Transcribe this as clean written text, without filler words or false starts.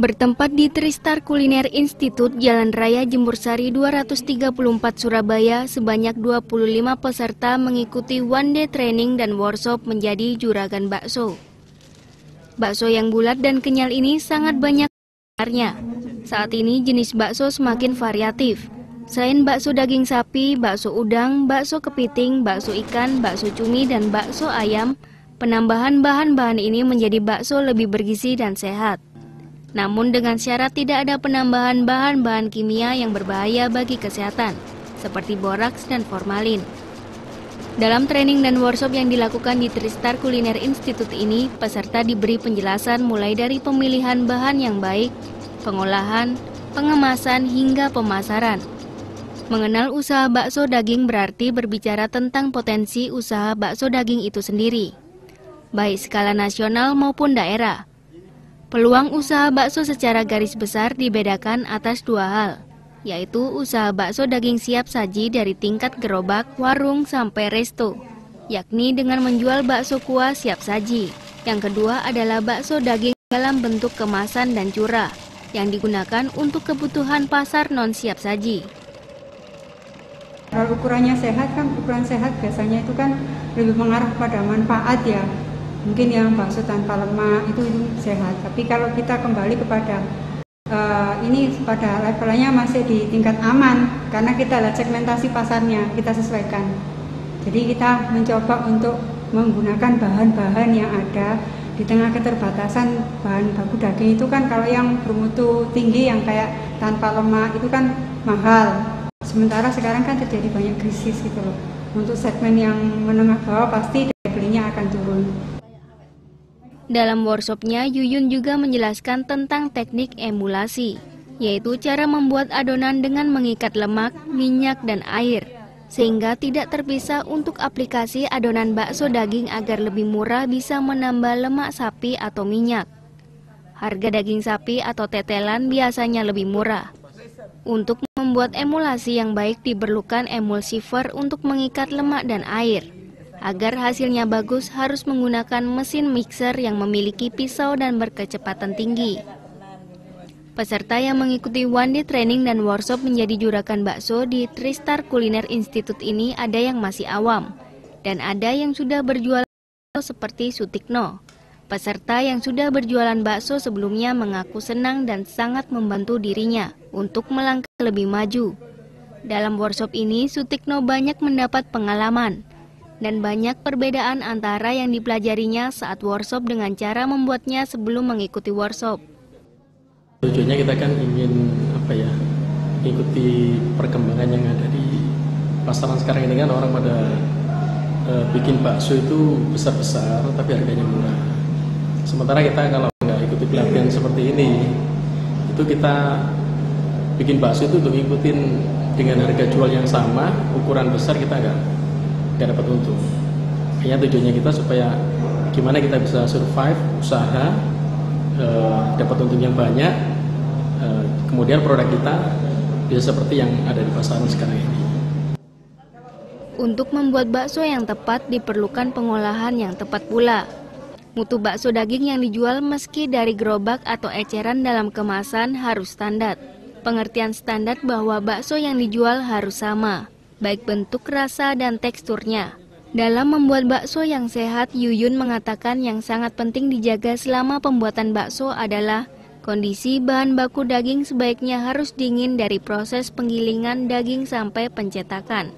Bertempat di Tristar Kuliner Institute Jalan Raya Jembur Sari 234 Surabaya, sebanyak 25 peserta mengikuti one day training dan workshop menjadi juragan bakso. Bakso yang bulat dan kenyal ini sangat banyak sebenarnya. Saat ini jenis bakso semakin variatif. Selain bakso daging sapi, bakso udang, bakso kepiting, bakso ikan, bakso cumi, dan bakso ayam, penambahan bahan-bahan ini menjadi bakso lebih bergizi dan sehat. Namun dengan syarat tidak ada penambahan bahan-bahan kimia yang berbahaya bagi kesehatan, seperti boraks dan formalin. Dalam training dan workshop yang dilakukan di Tristar Kuliner Institute ini, peserta diberi penjelasan mulai dari pemilihan bahan yang baik, pengolahan, pengemasan, hingga pemasaran. Mengenal usaha bakso daging berarti berbicara tentang potensi usaha bakso daging itu sendiri, baik skala nasional maupun daerah. Peluang usaha bakso secara garis besar dibedakan atas dua hal, yaitu usaha bakso daging siap saji dari tingkat gerobak, warung, sampai resto, yakni dengan menjual bakso kuah siap saji. Yang kedua adalah bakso daging dalam bentuk kemasan dan curah, yang digunakan untuk kebutuhan pasar non siap saji. Kalau ukurannya sehat kan, ukuran sehat biasanya itu kan lebih mengarah pada manfaat ya. Mungkin yang bakso tanpa lemak itu sehat. Tapi kalau kita kembali kepada ini pada levelnya masih di tingkat aman, karena kita lihat segmentasi pasarnya, kita sesuaikan. Jadi kita mencoba untuk menggunakan bahan-bahan yang ada di tengah keterbatasan bahan baku daging itu kan, kalau yang bermutu tinggi yang kayak tanpa lemak itu kan mahal. Sementara sekarang kan terjadi banyak krisis gitu loh. Untuk segmen yang menengah bawah pasti daya belinya akan turun. Dalam workshopnya, Yuyun juga menjelaskan tentang teknik emulasi, yaitu cara membuat adonan dengan mengikat lemak, minyak, dan air, sehingga tidak terpisah. Untuk aplikasi adonan bakso daging agar lebih murah bisa menambah lemak sapi atau minyak. Harga daging sapi atau tetelan biasanya lebih murah. Untuk membuat emulasi yang baik diperlukan emulsifer untuk mengikat lemak dan air. Agar hasilnya bagus harus menggunakan mesin mixer yang memiliki pisau dan berkecepatan tinggi. Peserta yang mengikuti one day training dan workshop menjadi juragan bakso di Tristar Kuliner Institute ini ada yang masih awam, dan ada yang sudah berjualan bakso seperti Sutikno. Peserta yang sudah berjualan bakso sebelumnya mengaku senang dan sangat membantu dirinya untuk melangkah lebih maju. Dalam workshop ini, Sutikno banyak mendapat pengalaman dan banyak perbedaan antara yang dipelajarinya saat workshop dengan cara membuatnya sebelum mengikuti workshop. Tujuannya kita kan ingin mengikuti perkembangan yang ada di pasaran sekarang ini kan, orang pada bikin bakso itu besar-besar tapi harganya murah. Sementara kita kalau nggak ikuti pelatihan seperti ini, itu kita bikin bakso itu untuk ngikutin dengan harga jual yang sama, ukuran besar kita nggak dapat untung. Hanya tujuannya kita supaya gimana kita bisa survive usaha, dapat untung yang banyak, kemudian produk kita bisa seperti yang ada di pasaran sekarang ini. Untuk membuat bakso yang tepat diperlukan pengolahan yang tepat pula. Mutu bakso daging yang dijual meski dari gerobak atau eceran dalam kemasan harus standar. Pengertian standar bahwa bakso yang dijual harus sama, baik bentuk, rasa, dan teksturnya. Dalam membuat bakso yang sehat, Yuyun mengatakan yang sangat penting dijaga selama pembuatan bakso adalah kondisi bahan baku daging sebaiknya harus dingin dari proses penggilingan daging sampai pencetakan.